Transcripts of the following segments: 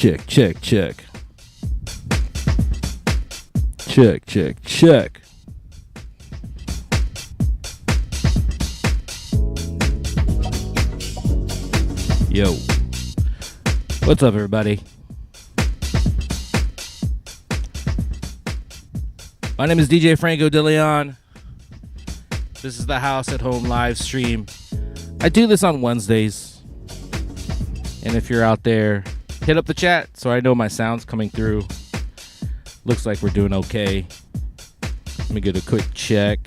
Check, check, check. Check, check, check. Yo. What's up, everybody? My name is DJ Franco de Leon. This is the House at Home live stream. I do this on Wednesdays. And if you're out there, hit up the chat so I know my sound's coming through. Looks like we're doing okay. Let me get a quick check.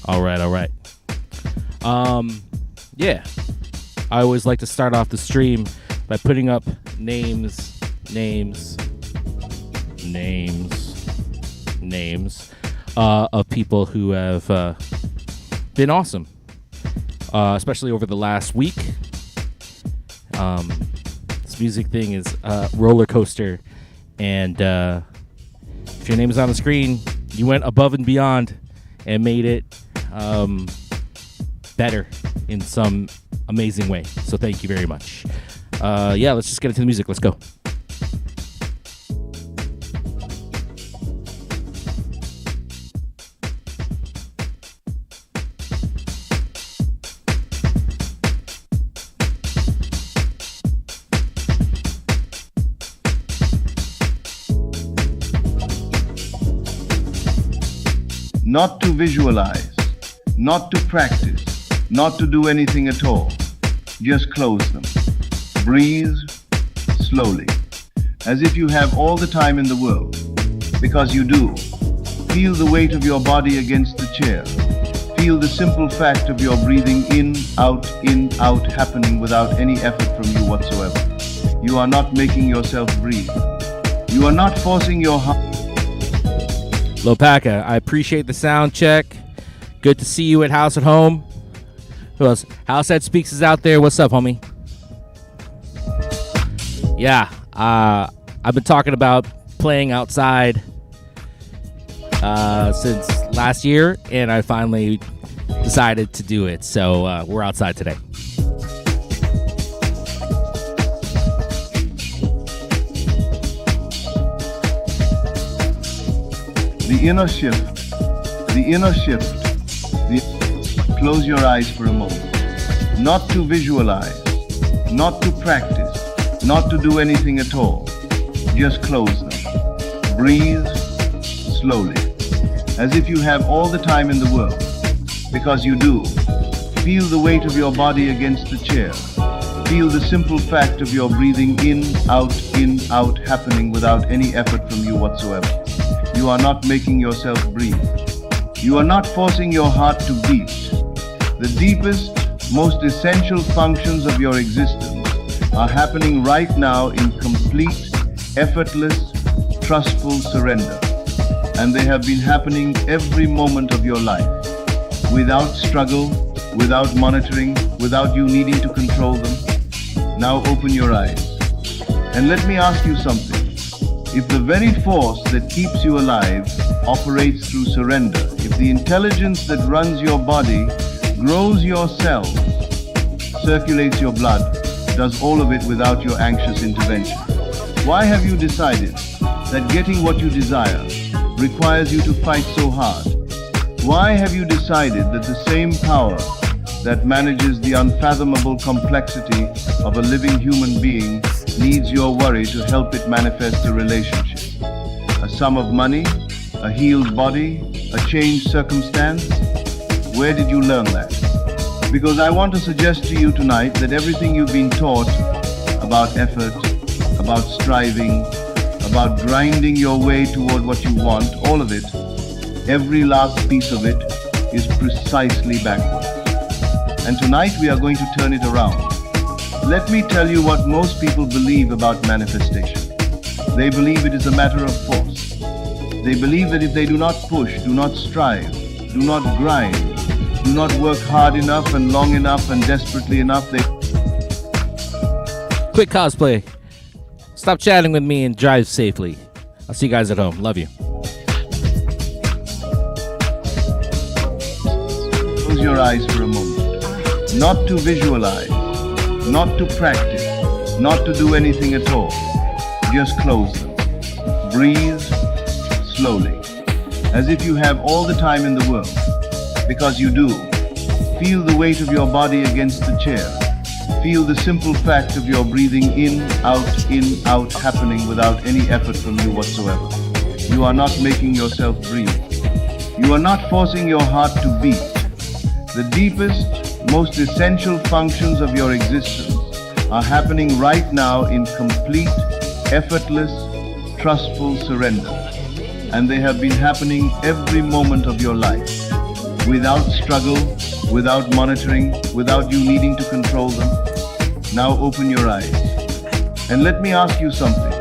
All right. Yeah. I always like to start off the stream by putting up names of people who have been awesome, especially over the last week. This music thing is a roller coaster, and if your name is on the screen, you went above and beyond and made it better in some amazing way. So thank you very much. Yeah, let's just get into the music. Let's go. Not to visualize, not to practice, not to do anything at all. Just close them. Breathe slowly, as if you have all the time in the world, because you do. Feel the weight of your body against the chair. Feel the simple fact of your breathing in, out, happening without any effort from you whatsoever. You are not making yourself breathe. You are not forcing your heart. Lopaka, I appreciate the sound check. Good to see you at House at Home. Who else? House at Speaks is out there. What's up, homie? Yeah, I've been talking about playing outside since last year, and I finally decided to do it. So we're outside today. The inner shift. Close your eyes for a moment. Not to visualize, not to practice, not to do anything at all. Just close them. Breathe slowly, as if you have all the time in the world, because you do. Feel the weight of your body against the chair. Feel the simple fact of your breathing in, out, happening without any effort from you whatsoever. You are not making yourself breathe. You are not forcing your heart to beat. The deepest, most essential functions of your existence are happening right now in complete, effortless, trustful surrender. And they have been happening every moment of your life, without struggle, without monitoring, without you needing to control them. Now open your eyes. And let me ask you something. If the very force that keeps you alive operates through surrender, if the intelligence that runs your body, grows your cells, circulates your blood, does all of it without your anxious intervention, why have you decided that getting what you desire requires you to fight so hard? Why have you decided that the same power that manages the unfathomable complexity of a living human being needs your worry to help it manifest a relationship? A sum of money, a healed body, a changed circumstance? Where did you learn that? Because I want to suggest to you tonight that everything you've been taught about effort, about striving, about grinding your way toward what you want, all of it, every last piece of it, is precisely backwards. And tonight we are going to turn it around. Let me tell you what most people believe about manifestation. They believe it is a matter of force. They believe that if they do not push, do not strive, do not grind, do not work hard enough and long enough and desperately enough, they... Quick cosplay. Stop chatting with me and drive safely. I'll see you guys at home. Love you. close your eyes for a moment. Not to visualize, not to practice, not to do anything at all. Just close them. Breathe slowly, as if you have all the time in the world, because you do. Feel the weight of your body against the chair. Feel the simple fact of your breathing in, out happening without any effort from you whatsoever. You are not making yourself breathe. You are not forcing your heart to beat. The deepest, most essential functions of your existence are happening right now in complete, effortless, trustful surrender. And they have been happening every moment of your life, without struggle, without monitoring, without you needing to control them. Now open your eyes. And let me ask you something.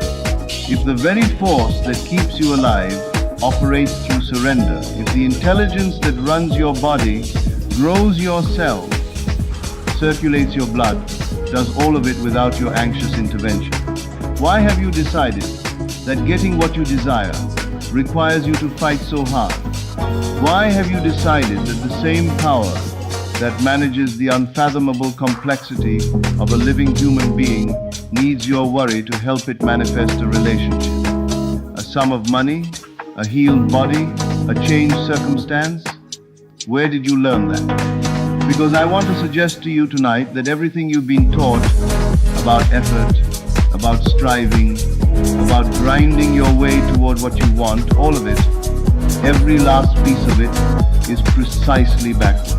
If the very force that keeps you alive operates through surrender, if the intelligence that runs your body, grows your cells, circulates your blood, does all of it without your anxious intervention, why have you decided that getting what you desire requires you to fight so hard? Why have you decided that the same power that manages the unfathomable complexity of a living human being needs your worry to help it manifest a relationship? A sum of money? A healed body? A changed circumstance? Where did you learn that? Because I want to suggest to you tonight that everything you've been taught about effort, about striving, about grinding your way toward what you want, all of it, every last piece of it is precisely backwards.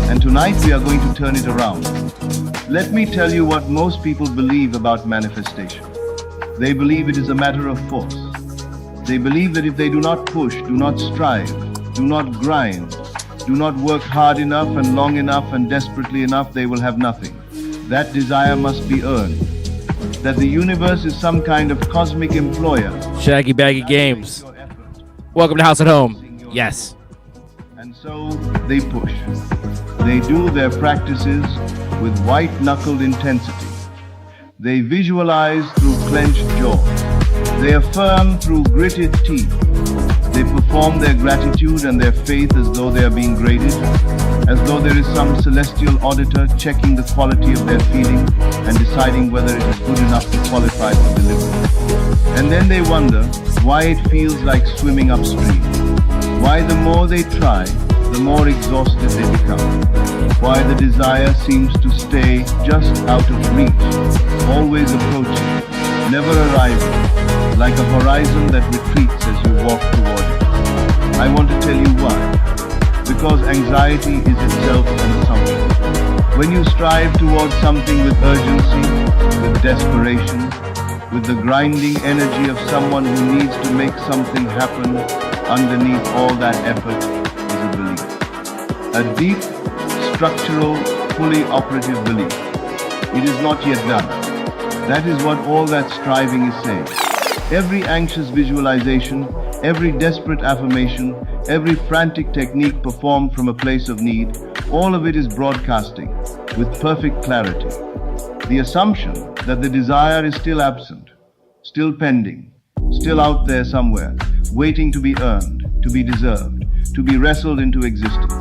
And tonight we are going to turn it around. Let me tell you what most people believe about manifestation. They believe it is a matter of force. They believe that if they do not push, do not strive, do not grind, do not work hard enough and long enough and desperately enough, they will have nothing. That desire must be earned. That the universe is some kind of cosmic employer. Shaggy Baggy Games. Welcome to House at Home. Yes. And so they push. They do their practices with white-knuckled intensity. They visualize through clenched jaws. They affirm through gritted teeth. They perform their gratitude and their faith as though they are being graded, as though there is some celestial auditor checking the quality of their feeling and deciding whether it is good enough to qualify for delivery. And then they wonder why it feels like swimming upstream, why the more they try, the more exhausted they become, why the desire seems to stay just out of reach, always approaching, never arriving, like a horizon that retreats as you walk toward it. I want to tell you why. Because anxiety is itself an assumption. When you strive towards something with urgency, with desperation, with the grinding energy of someone who needs to make something happen, underneath all that effort is a belief. A deep, structural, fully operative belief. It is not yet done. That is what all that striving is saying. Every anxious visualization, every desperate affirmation, every frantic technique performed from a place of need, all of it is broadcasting with perfect clarity. The assumption that the desire is still absent, still pending, still out there somewhere, waiting to be earned, to be deserved, to be wrestled into existence.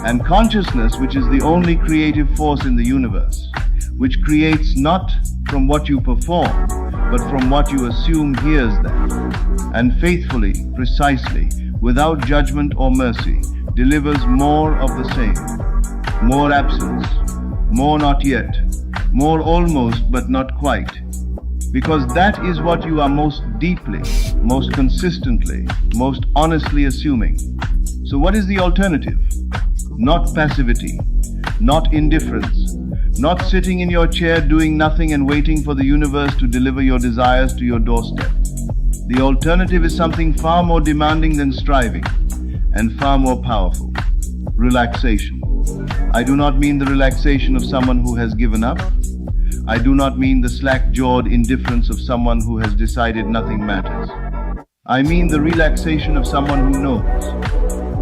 And consciousness, which is the only creative force in the universe, which creates not from what you perform, but from what you assume hears that, and faithfully, precisely, without judgment or mercy, delivers more of the same. More absence, more not yet, more almost but not quite. Because that is what you are most deeply, most consistently, most honestly assuming. So what is the alternative? Not passivity, not indifference, not sitting in your chair doing nothing and waiting for the universe to deliver your desires to your doorstep. The alternative is something far more demanding than striving and far more powerful. Relaxation. I do not mean the relaxation of someone who has given up. I do not mean the slack-jawed indifference of someone who has decided nothing matters. I mean the relaxation of someone who knows.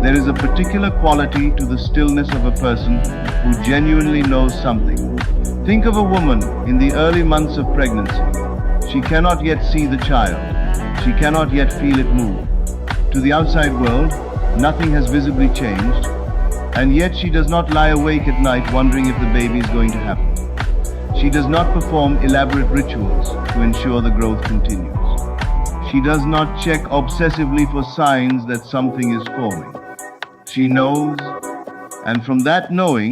There is a particular quality to the stillness of a person who genuinely knows something. Think of a woman in the early months of pregnancy. She cannot yet see the child. She cannot yet feel it move. To the outside world, nothing has visibly changed. And yet she does not lie awake at night wondering if the baby is going to happen. She does not perform elaborate rituals to ensure the growth continues. She does not check obsessively for signs that something is forming. She knows, and from that knowing,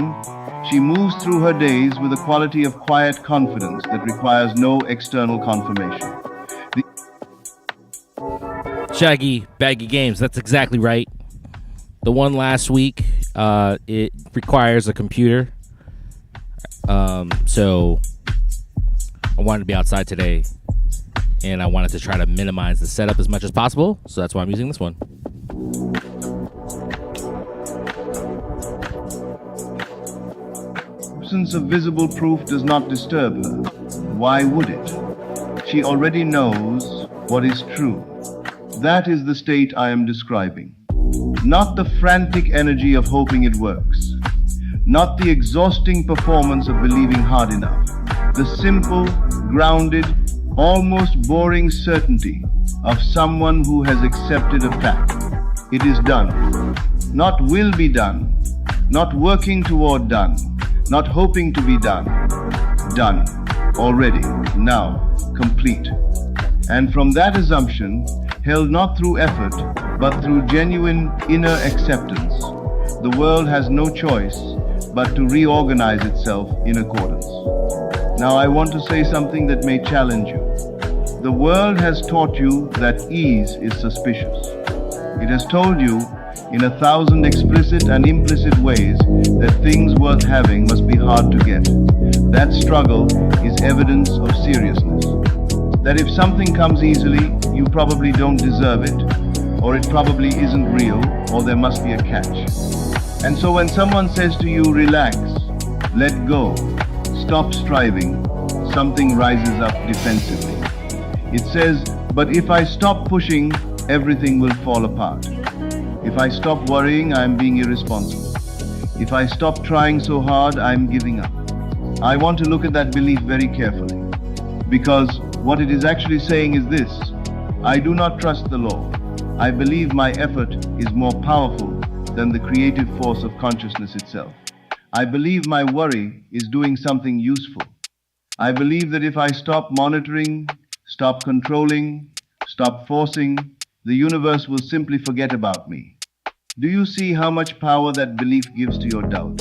she moves through her days with a quality of quiet confidence that requires no external confirmation. Shaggy, baggy games. That's exactly right. The one last week, it requires a computer. So I wanted to be outside today, and I wanted to try to minimize the setup as much as possible. So that's why I'm using this one. Absence of visible proof does not disturb her. Why would it? She already knows what is true. That is the state I am describing. Not the frantic energy of hoping it works. Not the exhausting performance of believing hard enough. The simple, grounded, almost boring certainty of someone who has accepted a fact. It is done. Not will be done. Not working toward done. Not hoping to be done. Done. Already. Now. Complete. And from that assumption, held not through effort, but through genuine inner acceptance, the world has no choice but to reorganize itself in accordance. Now I want to say something that may challenge you. The world has taught you that ease is suspicious. It has told you in 1,000 explicit and implicit ways that things worth having must be hard to get. That struggle is evidence of seriousness. That if something comes easily, you probably don't deserve it, or it probably isn't real, or there must be a catch. And so when someone says to you, relax, let go, stop striving, something rises up defensively. It says, but if I stop pushing, everything will fall apart. If I stop worrying, I'm being irresponsible. If I stop trying so hard, I'm giving up. I want to look at that belief very carefully, because what it is actually saying is this: I do not trust the law. I believe my effort is more powerful than the creative force of consciousness itself. I believe my worry is doing something useful. I believe that if I stop monitoring, stop controlling, stop forcing, the universe will simply forget about me. Do you see how much power that belief gives to your doubt?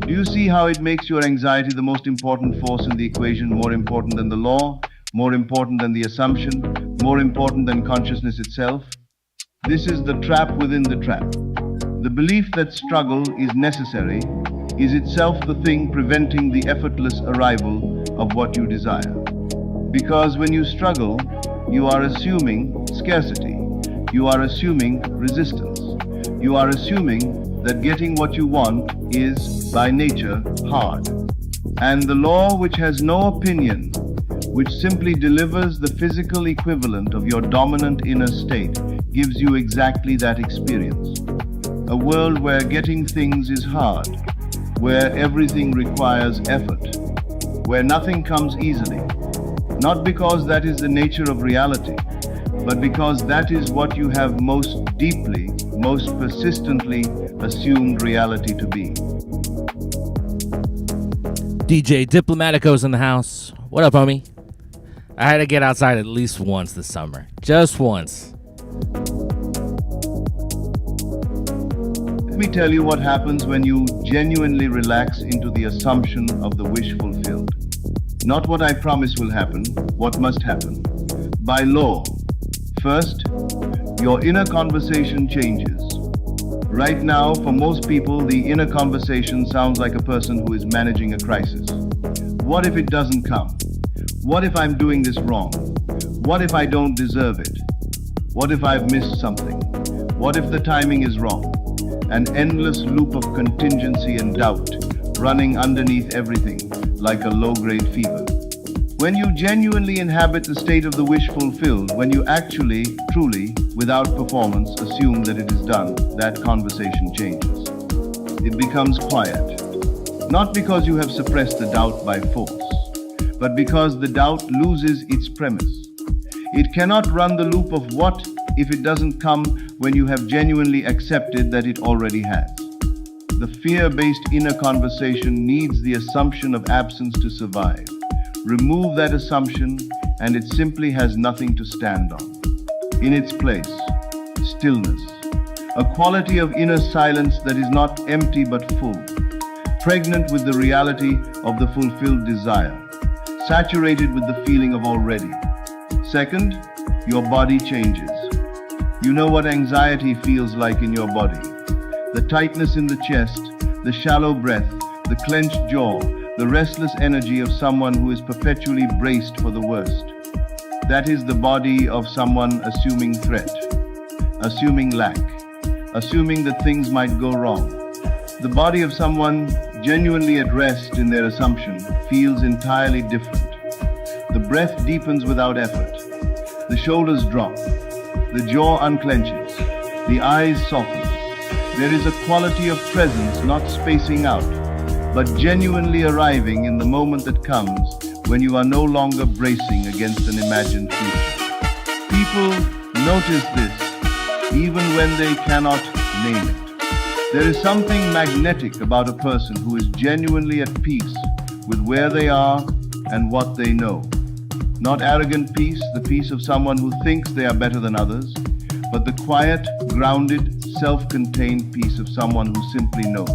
Do you see how it makes your anxiety the most important force in the equation, more important than the law, more important than the assumption, more important than consciousness itself? This is the trap within the trap. The belief that struggle is necessary is itself the thing preventing the effortless arrival of what you desire. Because when you struggle, you are assuming scarcity. You are assuming resistance. You are assuming that getting what you want is, by nature, hard. And the law, which has no opinion, which simply delivers the physical equivalent of your dominant inner state, gives you exactly that experience. A world where getting things is hard, where everything requires effort, where nothing comes easily, not because that is the nature of reality, but because that is what you have most deeply, most persistently assumed reality to be. DJ Diplomatico's in the house. What up, homie? I had to get outside at least once this summer. Just once. Let me tell you what happens when you genuinely relax into the assumption of the wish fulfilled. Not what I promise will happen, what must happen. By law. First, your inner conversation changes. Right now, for most people, the inner conversation sounds like a person who is managing a crisis. What if it doesn't come? What if I'm doing this wrong? What if I don't deserve it? What if I've missed something? What if the timing is wrong? An endless loop of contingency and doubt running underneath everything like a low-grade fever. When you genuinely inhabit the state of the wish fulfilled, when you actually, truly, without performance, assume that it is done, that conversation changes. It becomes quiet. Not because you have suppressed the doubt by force, but because the doubt loses its premise. It cannot run the loop of what if it doesn't come when you have genuinely accepted that it already has. The fear-based inner conversation needs the assumption of absence to survive. Remove that assumption, and it simply has nothing to stand on. In its place, stillness. A quality of inner silence that is not empty but full, pregnant with the reality of the fulfilled desire, saturated with the feeling of already. Second, your body changes. You know what anxiety feels like in your body. The tightness in the chest, the shallow breath, the clenched jaw, the restless energy of someone who is perpetually braced for the worst. That is the body of someone assuming threat, assuming lack, assuming that things might go wrong. The body of someone genuinely at rest in their assumption feels entirely different. The breath deepens without effort. The shoulders drop. The jaw unclenches. The eyes soften. There is a quality of presence not spacing out, but genuinely arriving in the moment that comes when you are no longer bracing against an imagined future. People notice this even when they cannot name it. There is something magnetic about a person who is genuinely at peace with where they are and what they know. Not arrogant peace, the peace of someone who thinks they are better than others, but the quiet, grounded, self-contained peace of someone who simply knows.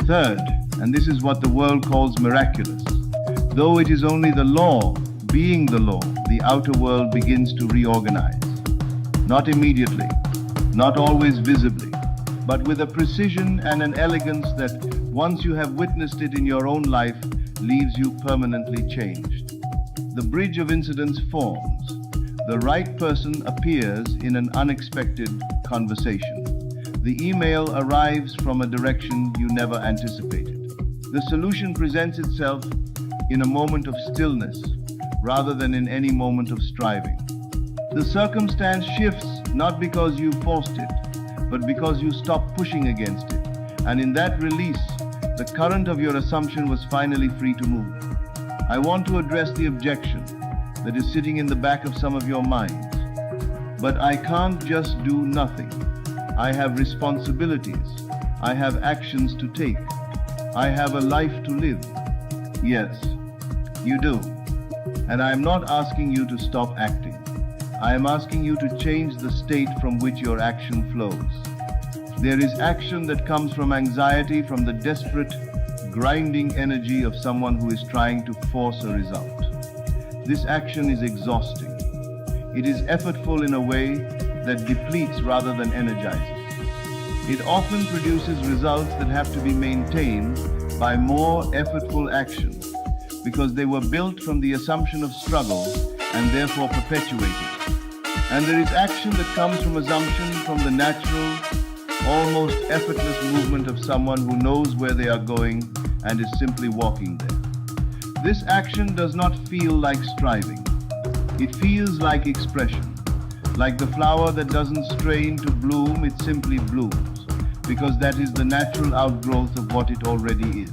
Third, and this is what the world calls miraculous, though it is only the law, being the law, the outer world begins to reorganize. Not immediately, not always visibly, but with a precision and an elegance that, once you have witnessed it in your own life, leaves you permanently changed. The bridge of incidents forms. The right person appears in an unexpected conversation. The email arrives from a direction you never anticipated. The solution presents itself in a moment of stillness rather than in any moment of striving. The circumstance shifts not because you forced it, but because you stopped pushing against it. And in that release, the current of your assumption was finally free to move. I want to address the objection that is sitting in the back of some of your minds. But I can't just do nothing. I have responsibilities. I have actions to take. I have a life to live. Yes, you do. And I am not asking you to stop acting. I am asking you to change the state from which your action flows. There is action that comes from anxiety, from the desperate, grinding energy of someone who is trying to force a result. This action is exhausting. It is effortful in a way that depletes rather than energizes. It often produces results that have to be maintained by more effortful action because they were built from the assumption of struggle and therefore perpetuated. And there is action that comes from assumption, from the natural, almost effortless movement of someone who knows where they are going and is simply walking there. This action does not feel like striving. It feels like expression. Like the flower that doesn't strain to bloom, it simply blooms, because that is the natural outgrowth of what it already is.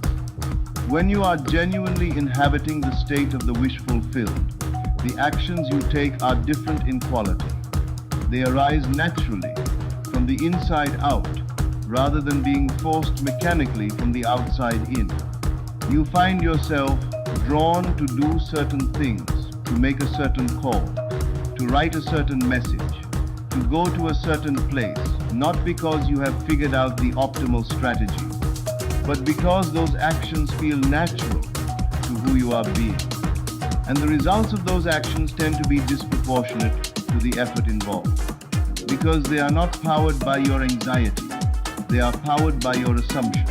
When you are genuinely inhabiting the state of the wish fulfilled, the actions you take are different in quality. They arise naturally, from the inside out, rather than being forced mechanically from the outside in. You find yourself drawn to do certain things, to make a certain call, to write a certain message, to go to a certain place, not because you have figured out the optimal strategy, but because those actions feel natural to who you are being. And the results of those actions tend to be disproportionate to the effort involved, because they are not powered by your anxiety, they are powered by your assumption.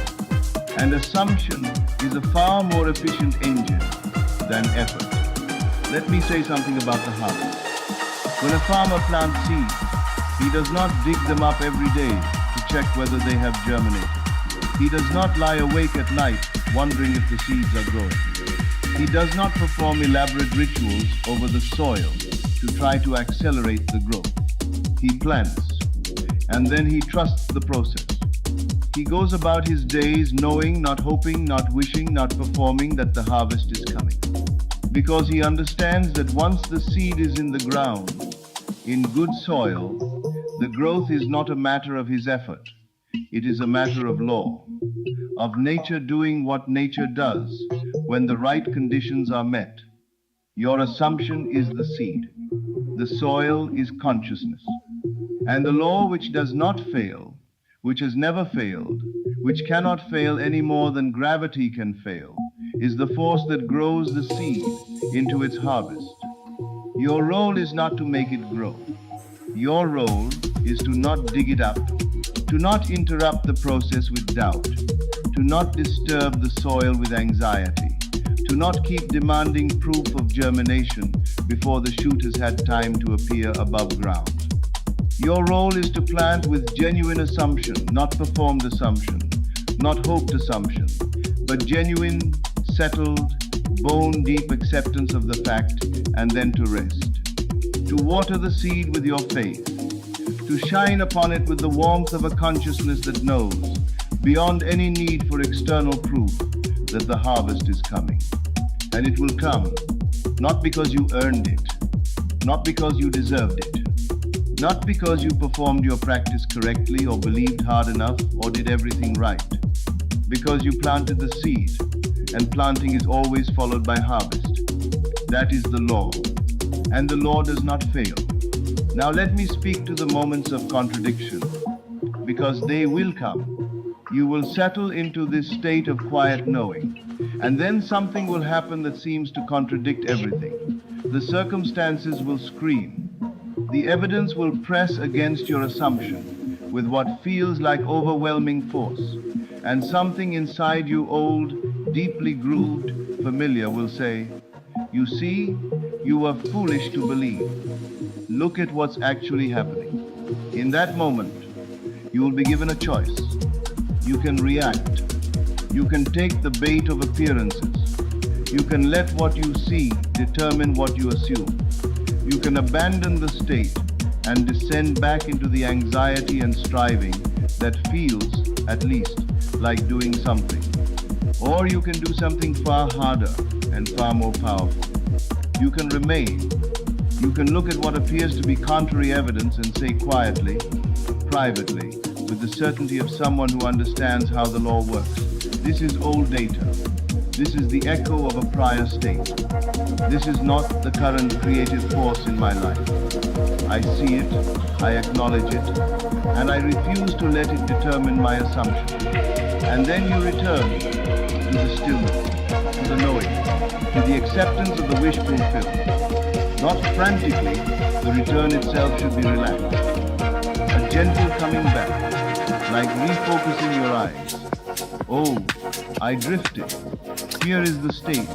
And assumption is a far more efficient engine than effort. Let me say something about the harvest. When a farmer plants seeds, he does not dig them up every day to check whether they have germinated. He does not lie awake at night wondering if the seeds are growing. He does not perform elaborate rituals over the soil to try to accelerate the growth. He plants, and then he trusts the process. He goes about his days knowing, not hoping, not wishing, not performing that the harvest is coming. Because he understands that once the seed is in the ground, in good soil, the growth is not a matter of his effort. It is a matter of law. of nature doing what nature does when the right conditions are met. Your assumption is the seed. The soil is consciousness. And the law which does not fail, which has never failed, which cannot fail any more than gravity can fail, is the force that grows the seed into its harvest. Your role is not to make it grow. Your role is to not dig it up, to not interrupt the process with doubt, to not disturb the soil with anxiety, to not keep demanding proof of germination before the shoot has had time to appear above ground. Your role is to plant with genuine assumption, not performed assumption, not hoped assumption, but genuine, settled, bone-deep acceptance of the fact, and then to rest. To water the seed with your faith, to shine upon it with the warmth of a consciousness that knows, beyond any need for external proof, that the harvest is coming. And it will come, not because you earned it, not because you deserved it, not because you performed your practice correctly or believed hard enough or did everything right, because you planted the seed, and planting is always followed by harvest. That is the law, and the law does not fail. Now let me speak to the moments of contradiction, because they will come. You will settle into this state of quiet knowing, and then something will happen that seems to contradict everything. The circumstances will scream. The evidence will press against your assumption with what feels like overwhelming force, and something inside you, old, deeply grooved, familiar, will say, "You see, you were foolish to believe. Look at what's actually happening." In that moment, you will be given a choice. You can react. You can take the bait of appearances. You can let what you see determine what you assume. You can abandon the state and descend back into the anxiety and striving that feels, at least, like doing something. Or you can do something far harder and far more powerful. You can remain. You can look at what appears to be contrary evidence and say quietly, privately, with the certainty of someone who understands how the law works, "This is old data. This is the echo of a prior state. This is not the current creative force in my life. I see it, I acknowledge it, and I refuse to let it determine my assumption." And then you return to the stillness, to the knowing, to the acceptance of the wish fulfilled. Not frantically, the return itself should be relaxed. A gentle coming back, like refocusing your eyes. "Oh, I drifted. Here is the state.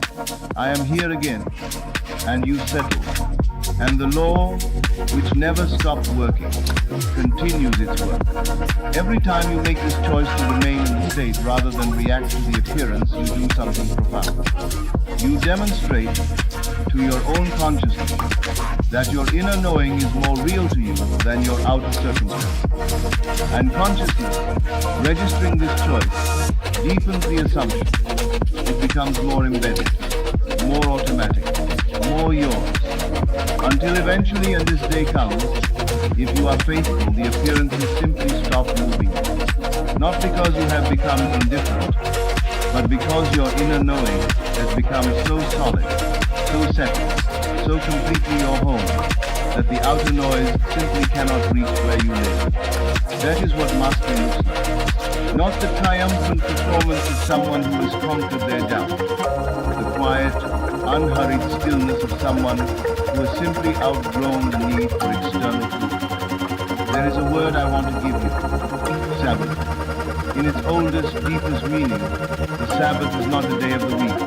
I am here again." And you settle. And the law, which never stops working, continues its work. Every time you make this choice to remain in the state rather than react to the appearance, you do something profound. You demonstrate to your own consciousness that your inner knowing is more real to you than your outer circumstances. And consciousness, registering this choice, deepens the assumption. It becomes more embedded, more automatic, more yours. Until eventually, and this day comes, if you are faithful, the appearances simply stop moving. Not because you have become indifferent, but because your inner knowing has become so solid, so settled, so completely your home, that the outer noise simply cannot reach where you live. That is what mastery looks like. Not the triumphant performance of someone who has conquered their doubt. The quiet, unhurried stillness of someone who has simply outgrown the need for external proof. There is a word I want to give you. Sabbath. In its oldest, deepest meaning, the Sabbath is not a day of the week.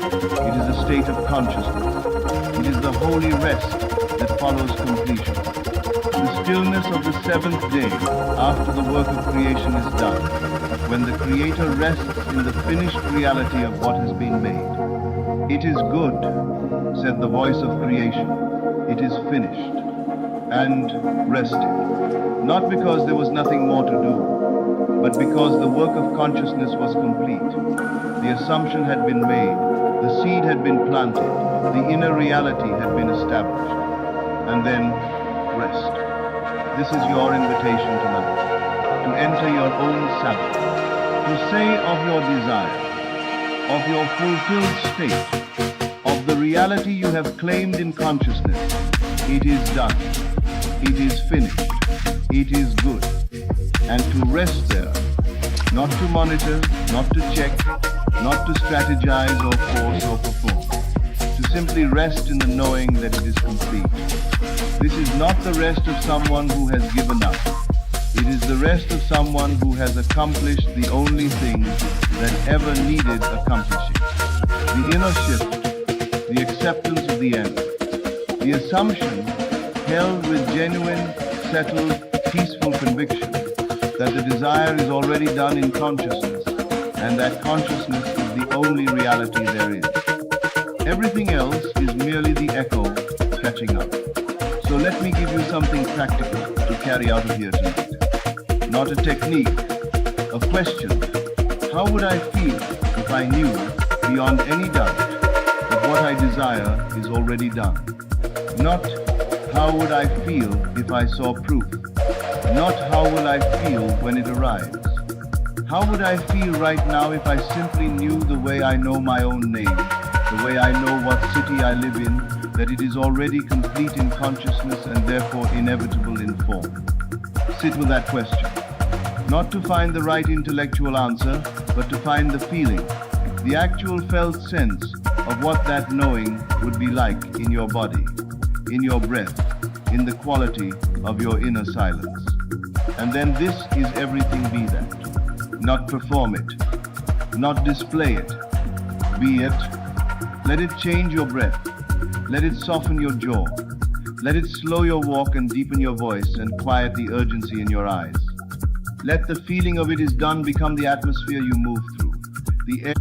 It is a state of consciousness. It is the holy rest that follows completion. The stillness of the seventh day after the work of creation is done, when the Creator rests in the finished reality of what has been made. "It is good," said the voice of creation. "It is finished," and rested. Not because there was nothing more to do, but because the work of consciousness was complete. The assumption had been made, the seed had been planted, the inner reality had been established. And then, rest. This is your invitation tonight, to enter your own Sabbath, to say of your desire, of your fulfilled state, of the reality you have claimed in consciousness, it is done, it is finished, it is good, and to rest there, not to monitor, not to check, not to strategize or force or perform, to simply rest in the knowing that it is complete. This is not the rest of someone who has given up. It is the rest of someone who has accomplished the only thing that ever needed accomplishing. The inner shift, the acceptance of the end, the assumption, held with genuine, settled, peaceful conviction, that the desire is already done in consciousness, and that consciousness is the only reality there is. Everything else is merely the echo catching up. So let me give you something practical to carry out of here tonight. Not a technique, a question. How would I feel if I knew, beyond any doubt, that what I desire is already done? Not how would I feel if I saw proof? Not how will I feel when it arrives? How would I feel right now if I simply knew the way I know my own name, the way I know what city I live in, that it is already complete in consciousness and therefore inevitable in form? Sit with that question. Not to find the right intellectual answer, but to find the feeling, the actual felt sense of what that knowing would be like in your body, in your breath, in the quality of your inner silence. And then this is everything be that. Not perform it, not display it, be it. Let it change your breath, let it soften your jaw, let it slow your walk and deepen your voice and quiet the urgency in your eyes. Let the feeling of it is done become the atmosphere you move through, the air.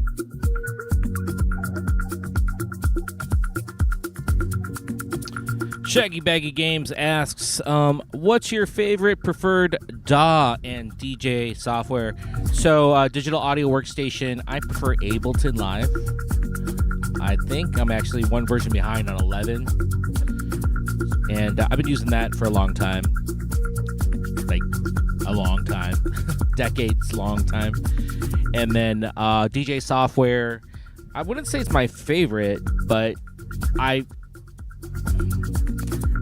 Shaggy Baggy Games asks, what's your favorite preferred DAW and DJ software? So, digital audio workstation, I prefer Ableton Live. I think I'm actually one version behind on 11. And I've been using that for a long time. Like, a long time. Decades long time. And then DJ software, I wouldn't say it's my favorite, but I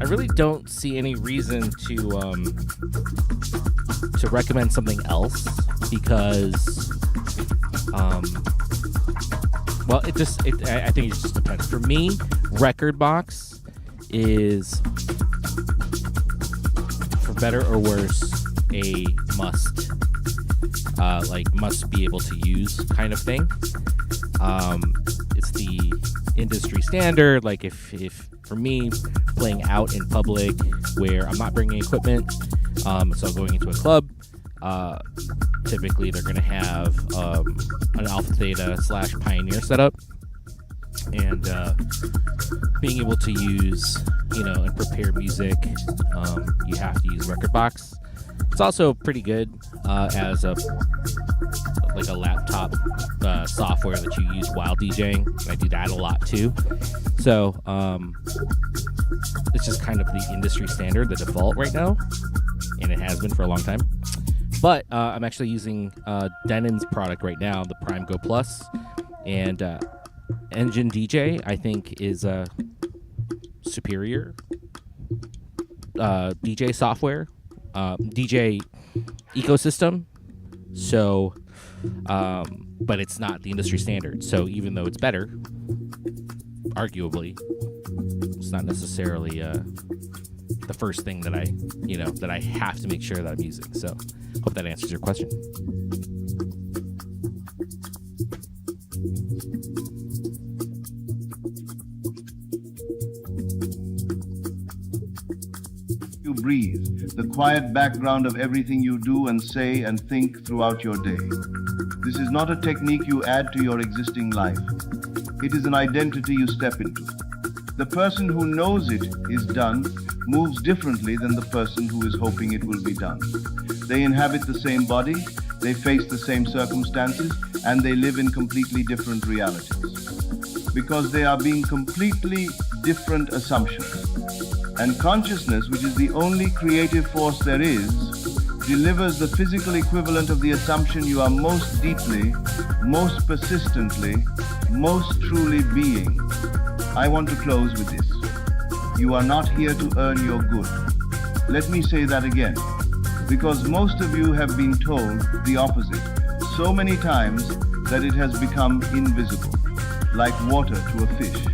really don't see any reason to recommend something else because well, I think it just depends. For me, Rekordbox is, for better or worse, a must. Must be able to use kind of thing. It's the industry standard. Like if for me, playing out in public where I'm not bringing equipment, so I'm going into a club, typically they're going to have an Alpha Theta / Pioneer setup, and being able to use, and prepare music, you have to use Rekordbox. It's also pretty good as a laptop software that you use while DJing. I do that a lot too. So it's just kind of the industry standard, the default right now, and it has been for a long time. But I'm actually using Denon's product right now, the Prime Go Plus, and Engine DJ I think is a superior DJ software, DJ ecosystem. So, but it's not the industry standard. So even though it's better, arguably, it's not necessarily the first thing that I have to make sure that I'm using. So, hope that answers your question. You breathe, the quiet background of everything you do and say and think throughout your day. This is not a technique you add to your existing life. It is an identity you step into. The person who knows it is done moves differently than the person who is hoping it will be done. They inhabit the same body, they face the same circumstances, and they live in completely different realities. Because they are being completely different assumptions. And consciousness, which is the only creative force there is, delivers the physical equivalent of the assumption you are most deeply, most persistently, most truly being. I want to close with this. You are not here to earn your good. Let me say that again, because most of you have been told the opposite so many times that it has become invisible, like water to a fish.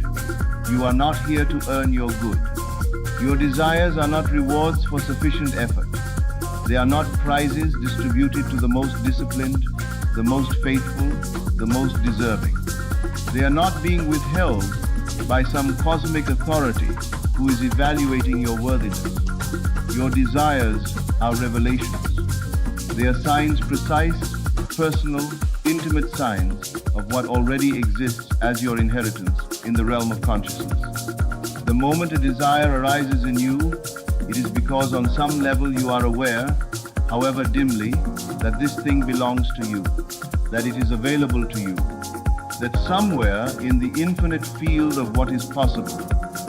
You are not here to earn your good. Your desires are not rewards for sufficient effort. They are not prizes distributed to the most disciplined, the most faithful, the most deserving. They are not being withheld by some cosmic authority who is evaluating your worthiness. Your desires are revelations. They are signs precise, personal, intimate signs of what already exists as your inheritance in the realm of consciousness. The moment a desire arises in you, it is because on some level you are aware, however dimly, that this thing belongs to you, that it is available to you, that somewhere in the infinite field of what is possible,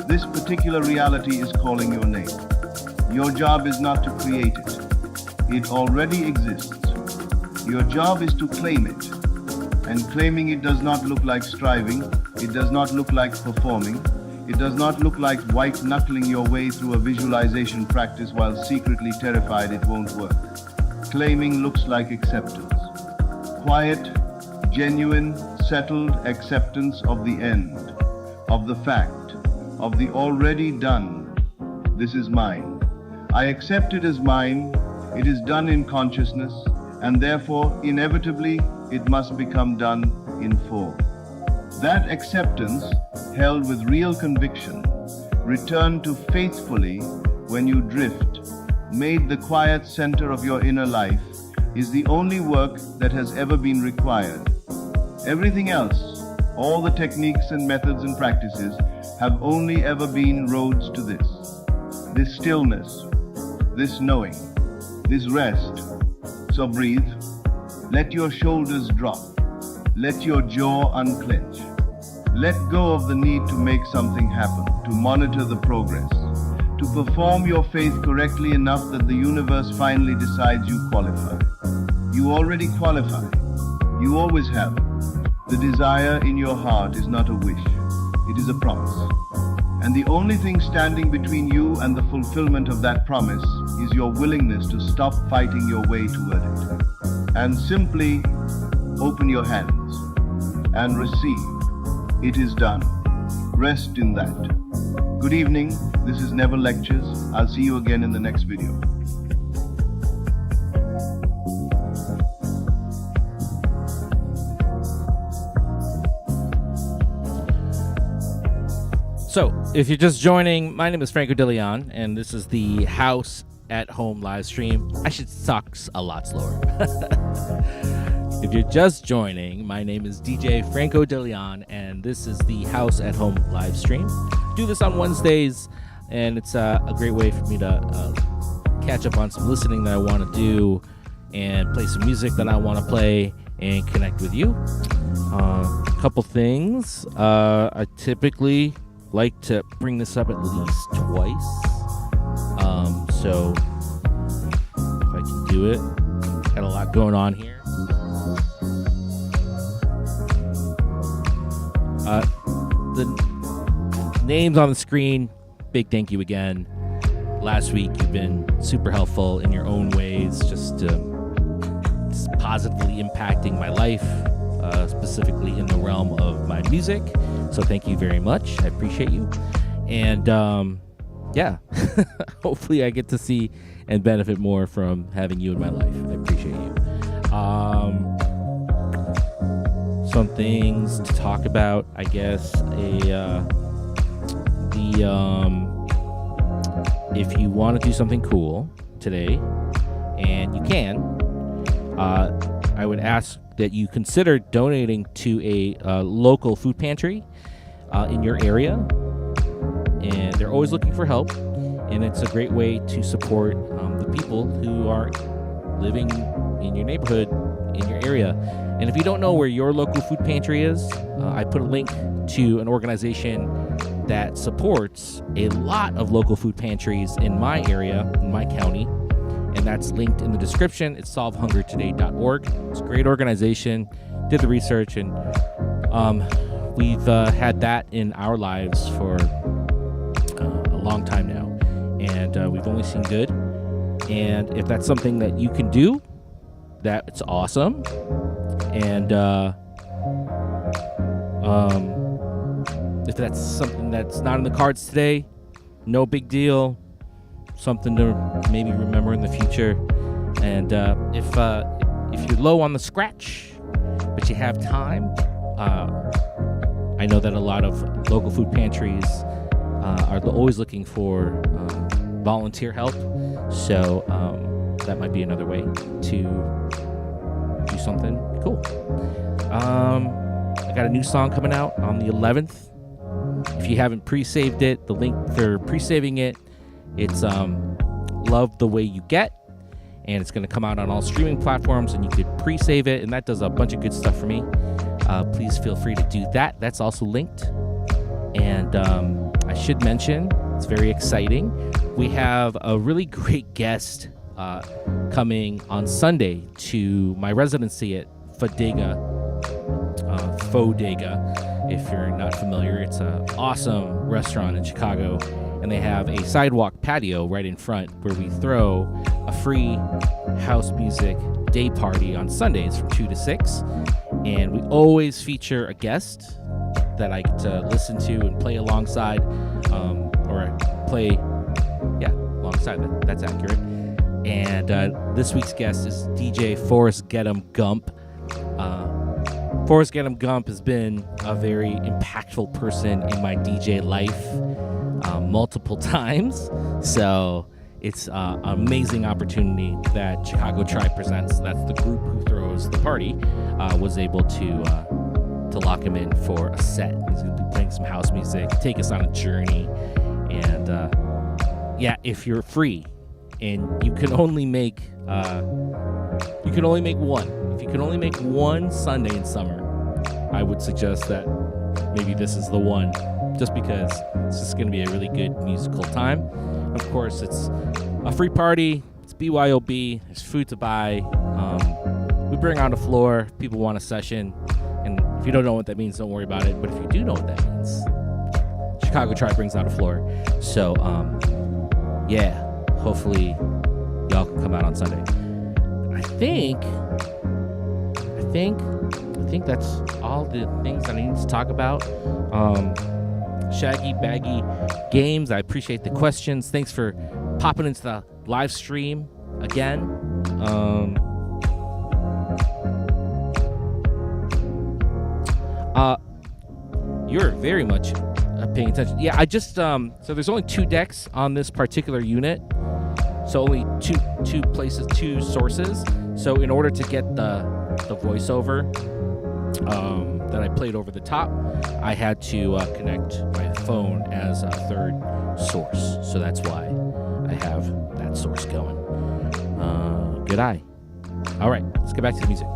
this particular reality is calling your name. Your job is not to create it. It already exists. Your job is to claim it. And claiming it does not look like striving. It does not look like performing. It does not look like white-knuckling your way through a visualization practice while secretly terrified it won't work. Claiming looks like acceptance. Quiet, genuine, settled acceptance of the end, of the fact, of the already done. This is mine. I accept it as mine. It is done in consciousness, and therefore, inevitably, it must become done in full. That acceptance, held with real conviction, returned to faithfully when you drift, made the quiet center of your inner life, is the only work that has ever been required. Everything else, all the techniques and methods and practices, have only ever been roads to this. This stillness, this knowing, this rest. So breathe. Let your shoulders drop. Let your jaw unclench. Let go of the need to make something happen, to monitor the progress, to perform your faith correctly enough that the universe finally decides you qualify. You already qualify. You always have. The desire in your heart is not a wish. It is a promise. And the only thing standing between you and the fulfillment of that promise is your willingness to stop fighting your way toward it. And simply open your hands and receive. It is done. Rest in that. Good evening. This is Never Lectures. I'll see you again in the next video. So, if you're just joining, my name is Franco de Leon, and this is the House at Home live stream. I should talk a lot slower. If you're just joining, my name is DJ Franco de Leon, and this is the House at Home live stream. Do this on Wednesdays, and it's a great way for me to catch up on some listening that I want to do, and play some music that I want to play, and connect with you. A couple things. I typically like to bring this up at least twice. So if I can do it, got a lot going on here. The names on the screen, big thank you again. Last week you've been super helpful in your own ways, just positively impacting my life, specifically in the realm of my music. So thank you very much. I appreciate you. And yeah, hopefully I get to see and benefit more from having you in my life. I appreciate you. Some things to talk about, I guess. If you want to do something cool today, and you can, I would ask that you consider donating to a local food pantry in your area. And they're always looking for help, and it's a great way to support the people who are living in your neighborhood, in your area. And if you don't know where your local food pantry is, I put a link to an organization that supports a lot of local food pantries in my area, in my county, and that's linked in the description. It's solvehungertoday.org. It's a great organization. Did the research, and we've had that in our lives for a long time now, and we've only seen good. And if that's something that you can do, that's awesome. And if that's something that's not in the cards today, no big deal. Something to maybe remember in the future. And if you're low on the scratch, but you have time, I know that a lot of local food pantries are always looking for volunteer help. So that might be another way to do something cool. I got a new song coming out on the 11th. If you haven't pre-saved it, the link for pre-saving it, it's Love the Way You Get, and it's going to come out on all streaming platforms, and you could pre-save it, and that does a bunch of good stuff for me. Please feel free to do that. That's also linked. And I should mention, it's very exciting. We have a really great guest coming on Sunday to my residency at Fodega. If you're not familiar, it's an awesome restaurant in Chicago, and they have a sidewalk patio right in front where we throw a free house music day party on Sundays from 2 to 6, and we always feature a guest that I get to listen to and play alongside, alongside. That's accurate. And this week's guest is DJ Forrest Get'em Gump. Forrest Get'em Gump has been a very impactful person in my DJ life multiple times. So it's an amazing opportunity that Chicago Tribe Presents, that's the group who throws the party, was able to lock him in for a set. He's going to be playing some house music, take us on a journey. And if you're free and you can only make one. If you can only make one Sunday in summer, I would suggest that maybe this is the one, just because it's just going to be a really good musical time. Of course, it's a free party. It's BYOB. There's food to buy. We bring out a floor. People want a session. And if you don't know what that means, don't worry about it. But if you do know what that means, Chicago Tribe brings out a floor. So, hopefully y'all can come out on Sunday. I think that's all the things that I need to talk about. Shaggy Baggy Games, I appreciate the questions. Thanks for popping into the live stream again. You're very much paying attention. Yeah, I just so there's only 2 decks on this particular unit. So only two sources. So in order to get the voiceover that I played over the top, I had to connect my phone as a third source. So that's why I have that source going. Good eye. All right, let's get back to the music.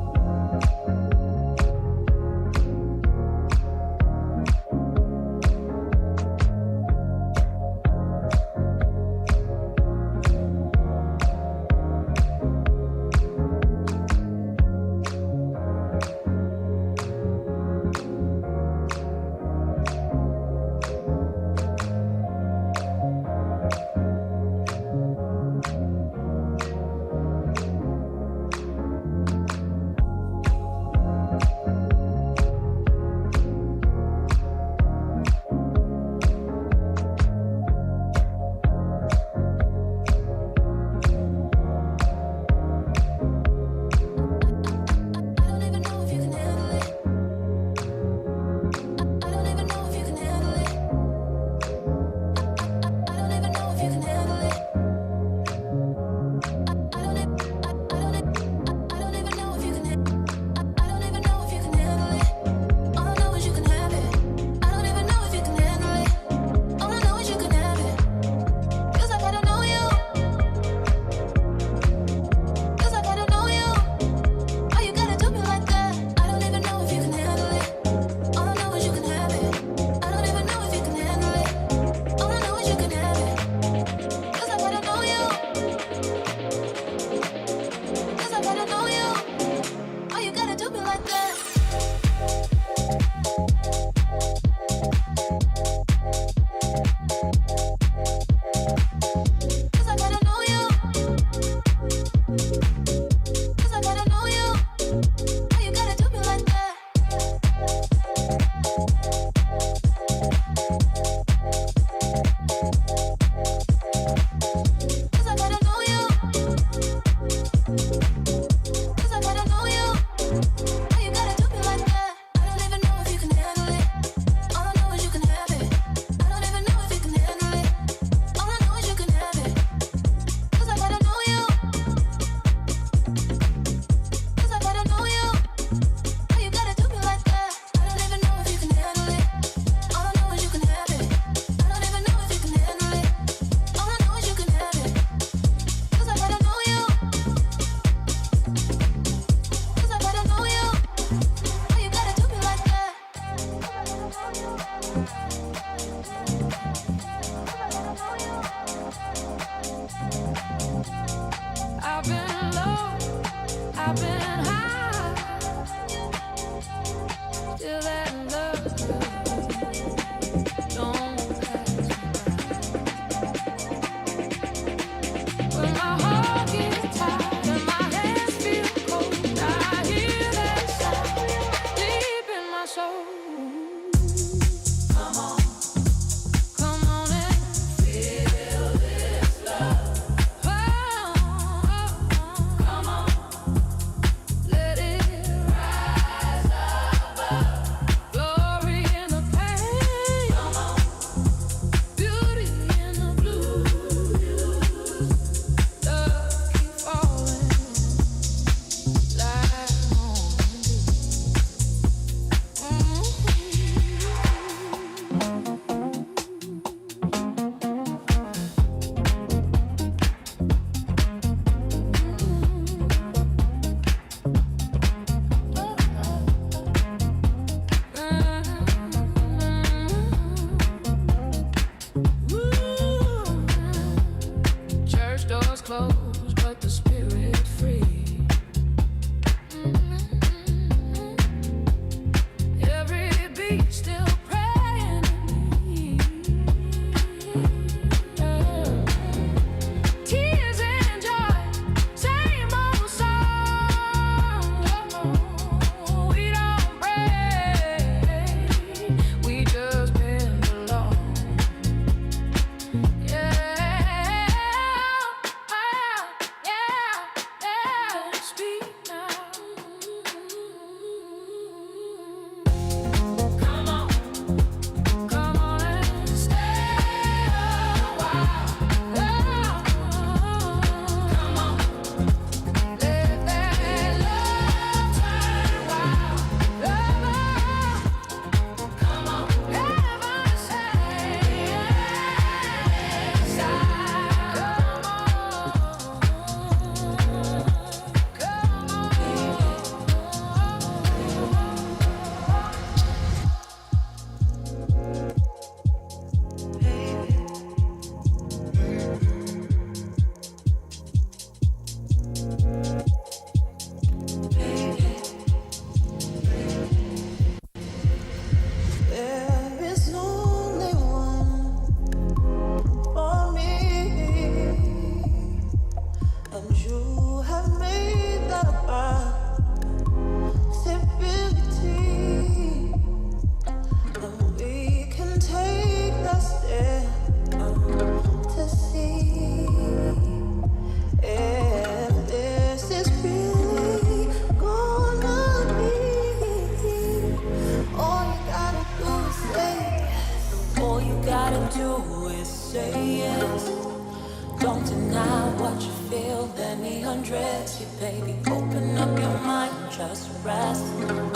just rest.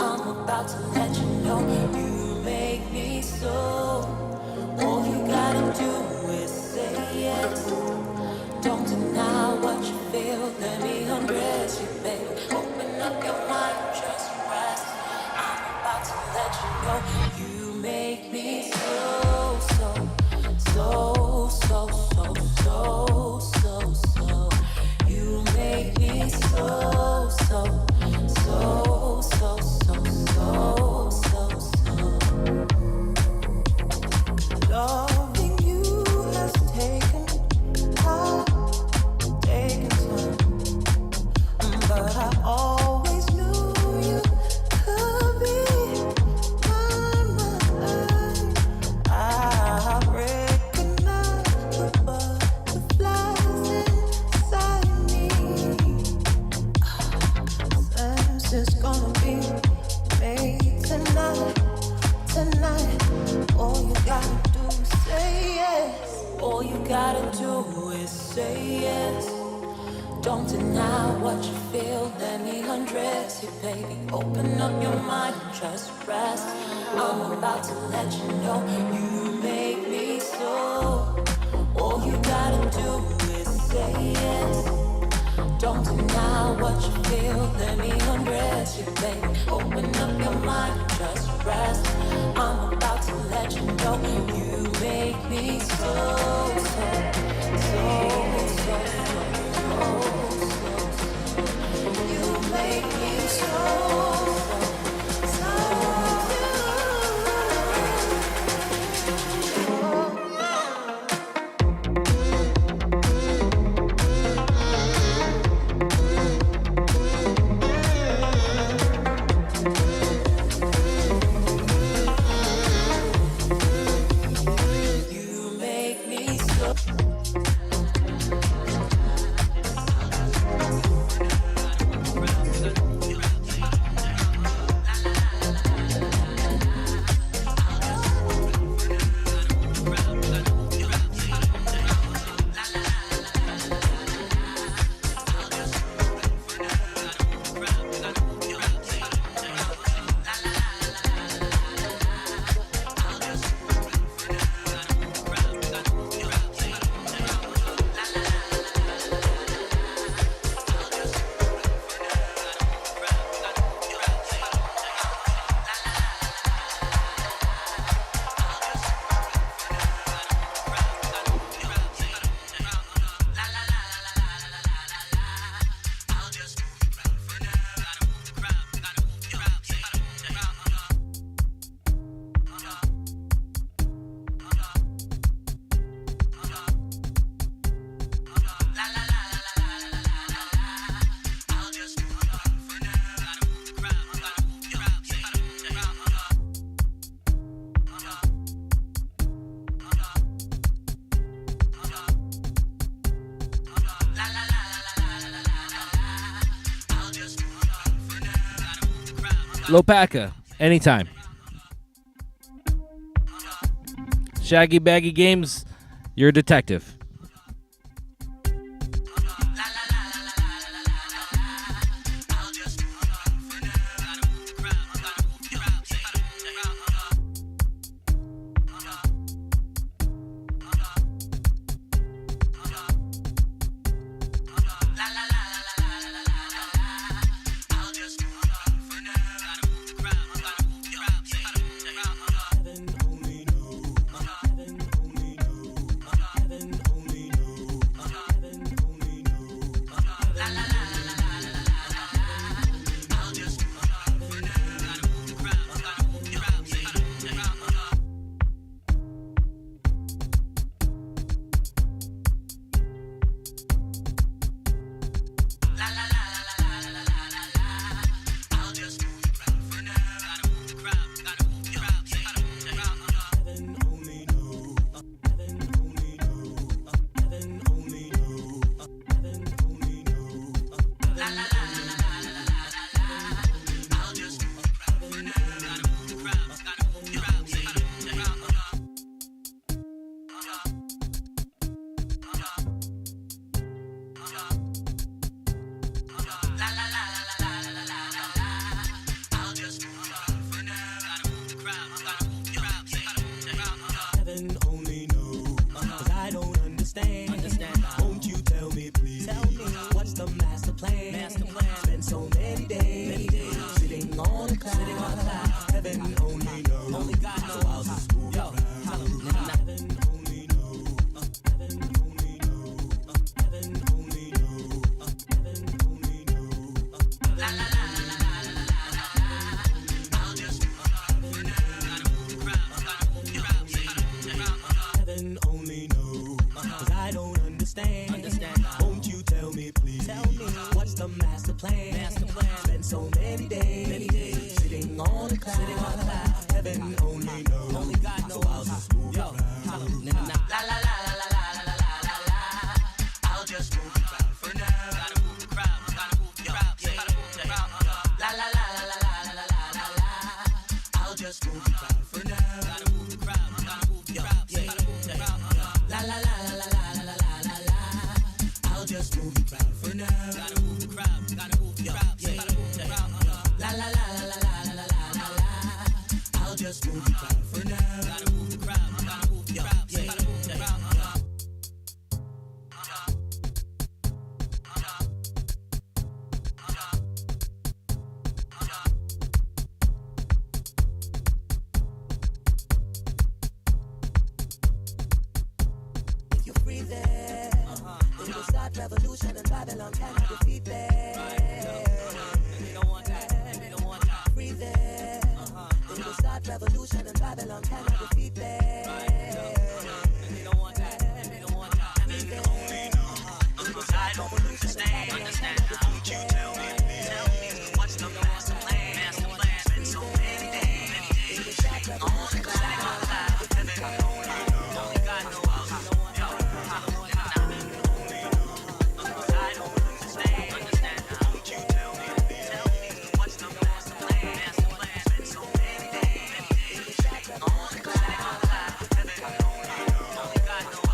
I'm about to let you know you make me so. All you gotta do is say yes. Don't deny what you feel. Let me undress you, baby. Open up your mind, just rest. I'm about to let you know you make me so, so, so, so, so, so, so, so. You make me so, so, so, so, so, so, so, so. Loving you has taken time, taken time, but I always knew you could be mine. I recognize the butterflies inside me. Sense is gonna be made tonight, tonight. All you gotta do is say yes. All you gotta do is say yes. Don't deny what you feel. Let me undress you, baby. Open up your mind and just rest. I'm about to let you know you make me so. All you gotta do is say yes. Don't deny what you feel. Let me undress you, baby. Open up your mind and just rest. I'm about to let you know you make me so, so, so, so, so, so. You make me so, Lopaka, anytime. Shaggy Baggy Games, you're a detective. heaven only knows. many days. Sitting on a cloud, heaven only knows. Only God knows. So I'll just move around. La la la la la la la la la la. I'll just move the crowd for now. Gotta move the crowd, gotta move the crowd, gotta move the crowd. La la la la la la la la la la. I'll just move the crowd for now. Gotta move the crowd, gotta move the crowd, gotta move the crowd. La la la la la la la la la la. I'll just move the crowd for now. Gotta move the crowd, gotta move the crowd, gotta move the crowd. La la la la la la la la la la. I'll just move the crowd for now. Gotta move the crowd, gotta move the crowd, gotta move the crowd. If you're free there, we will start revolution and Babylon cannot defeat there. Free there, we will start revolution and Babylon cannot defeat there. Understand how you tell me what's the master plan? Master plan. Been so many days, on the cloud, heaven only God knows. I don't understand how you tell me what's the master plan? Master plan. Been so many days, on the cloud, heaven only God knows.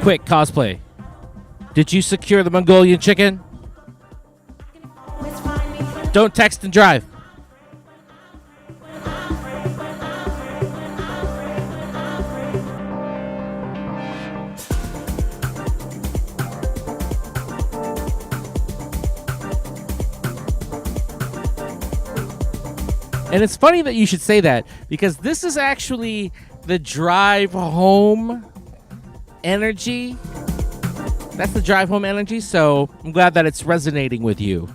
Quick cosplay. Did you secure the Mongolian chicken? Don't text and drive. And it's funny that you should say that because this is actually the drive home energy. That's the drive home energy, so I'm glad that it's resonating with you.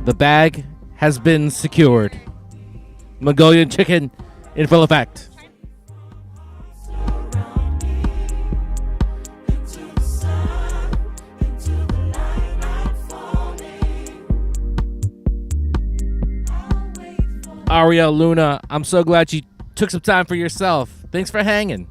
The bag has been secured. Mongolian chicken in full effect. Ariel Luna, I'm so glad you took some time for yourself. Thanks for hanging.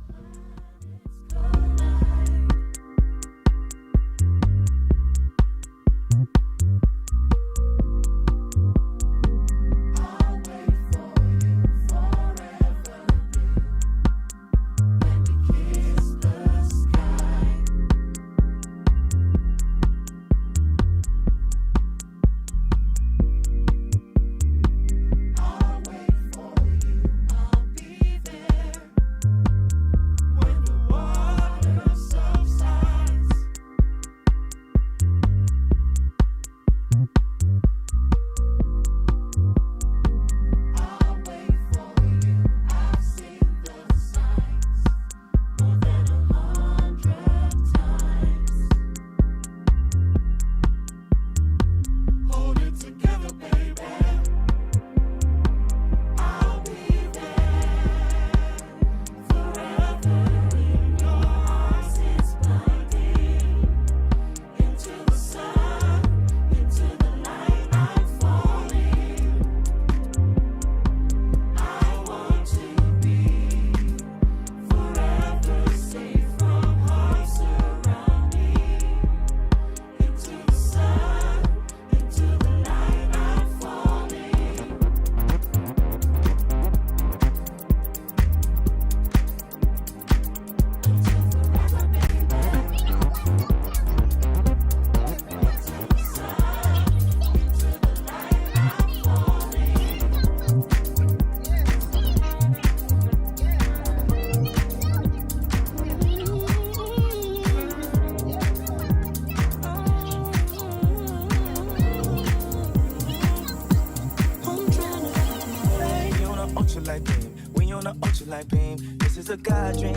ultralight beam. This is a God dream.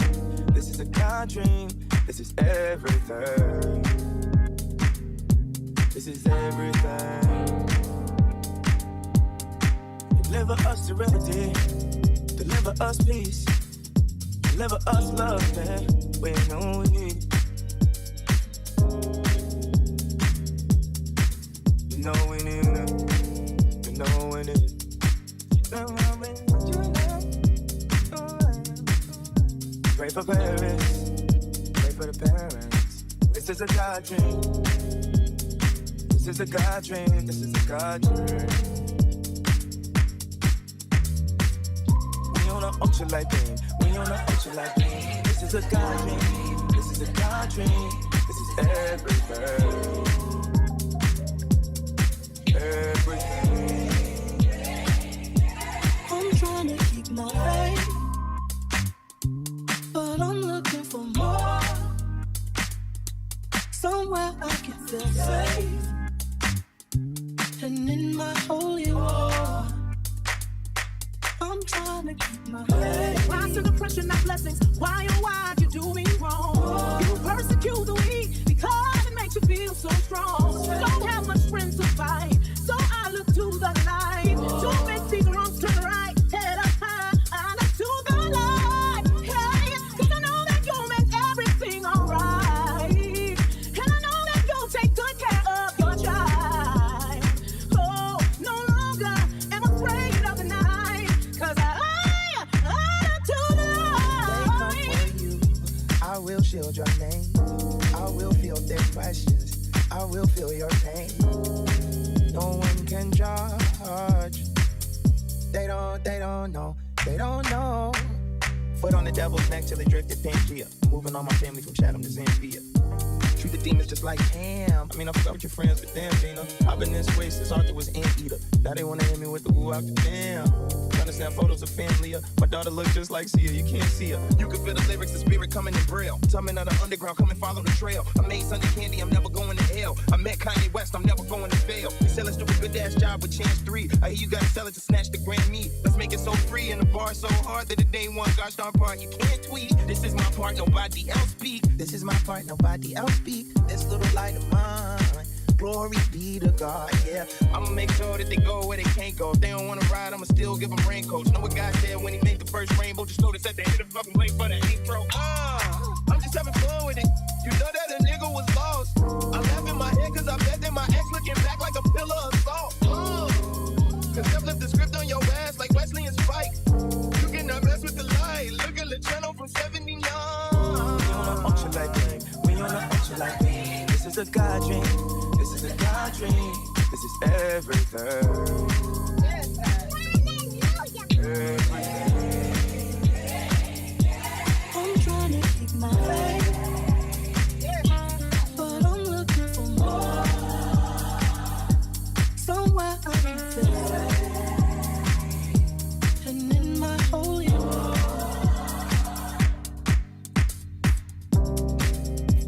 This is a God dream. This is everything. This is everything. Deliver us serenity. Deliver us peace. Deliver us love, man. We know we need. You know we need it. You know we need it. Pray for parents. Pray for the parents. This is a God dream. This is a God dream. This is a God dream. We on an ultralight beam. We on an ultralight beam. This is a God dream. This is a God dream. This is everything. Everything. I'm trying to keep my faith, but I'm looking for more. Somewhere I can feel safe, and in my holy war, I'm trying to keep my faith. Rise to the pressure, not blessings. Why, oh why you do me wrong? You persecute the weak because it makes you feel so strong. Don't have much strength to fight, so I look to the light to make these wrongs turn right. Head up high, I look to the light. Hey, 'cause I know that you'll make everything alright, and I know that you'll take good care of your child. Oh, no longer am I afraid of the night, 'cause I look to the light. They come for you. I will shield your name. I will feel their precious. I will feel your pain. No one can judge. They don't know. They don't know. Foot on the devil's neck till they drifted Pangea. Moving on my family from Chatham to Zambia. Treat the demons just like Ham. I mean, I fuck with your friends, but damn, Gina. I've been this way since Arthur was Anteater. Now they wanna hit me with the woo out the damn. Trying to send photos of family. My daughter looks just like Sia. You can't see her. You can feel the lyrics, the spirit coming in braille. Tumbling out the underground, come and follow the trail. I made Sunday candy, I'm never going to hell. I met Kanye West, I'm never going to fail. They sell us do a good ass job with Chance 3. I hear you gotta sell it to snatch the Grammy. Let's make it so free and the bar so hard that the day one gosh darn part you can't tweet. This is my part, nobody else speak. This is my part, nobody else speak. This little light of mine glory be to God, yeah. I'ma make sure that they go where they can't go. If they don't wanna ride, I'ma still give them raincoats. Know what God said when he made the first rainbow? Just notice at the end of the fucking blink for the intro. I'm just having fun with it. You know that a nigga was lost. I laugh in my head cause I bet that my ex looking back like a pillar of salt. Cause I flipped the script on your ass like Wesley and Spike. You cannot mess with the light. Look at the channel from 79. We on an ultralight thing. We on an ultralight thing. This is a God dream. This is a God dream. This is everything. I'm trying to keep my faith, but I'm looking for more. Somewhere I can feel safe, and in my holy war.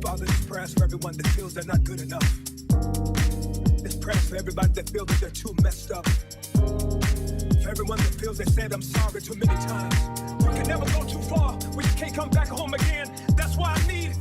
Father, this prayers for everyone that feels they're not good enough. This prayers for everybody that feels that they're too messed up. For everyone that feels they said I'm sorry too many times. We can never go too far. We can't come back home again. That's why I need.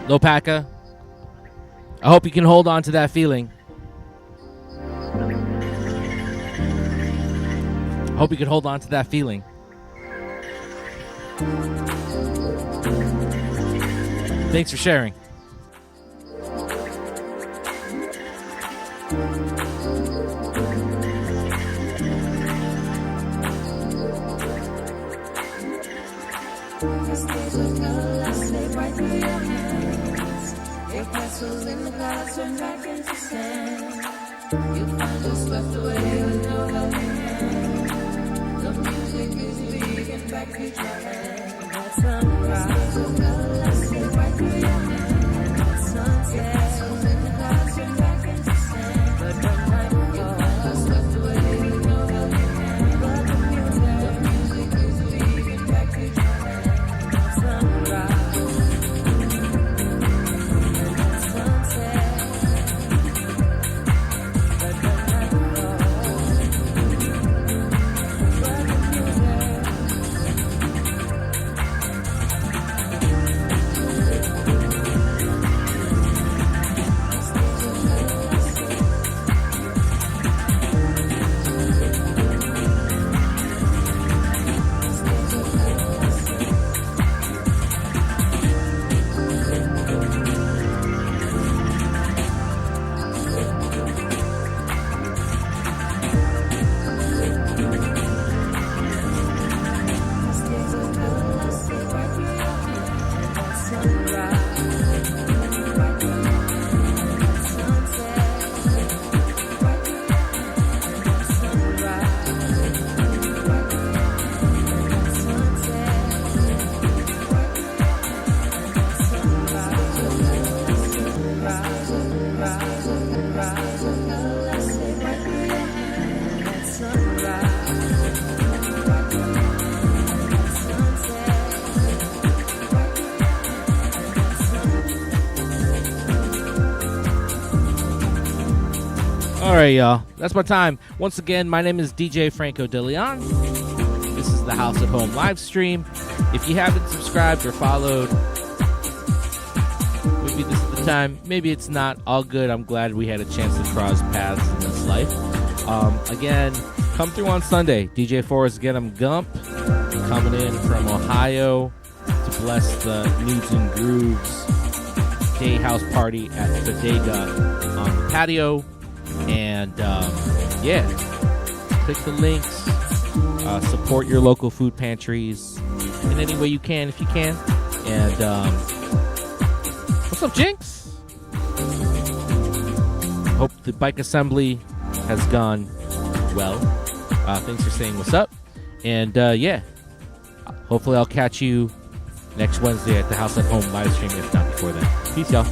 Lopaka, I hope you can hold on to that feeling. I hope you can hold on to that feeling. Thanks for sharing. In the glass and back into sand. You find us swept away with no helping hand. The music is leaving back to your hand. That sunrise of color, I stay right through your hand. That sunset in the glass and back into sand. But when night falls, swept away with no helping hand. But the music is leaving back to your hand. That sunrise. right, y'all. That's my time. Once again, my name is DJ Franco De Leon. This is the House at Home live stream. If you haven't subscribed or followed, maybe this is the time. Maybe it's not. All good. I'm glad we had a chance to cross paths in this life. Again, come through on Sunday. DJ Forrest Get 'em Gump coming in from Ohio to bless the Nudes and Grooves Day House Party at Bodega on the patio. And yeah, click the links. Support your local food pantries in any way you can, if you can. And what's up, Jinx? Hope the bike assembly has gone well. Thanks for saying what's up. And yeah, hopefully I'll catch you next Wednesday at the House at Home live stream, if not before then. Peace, y'all.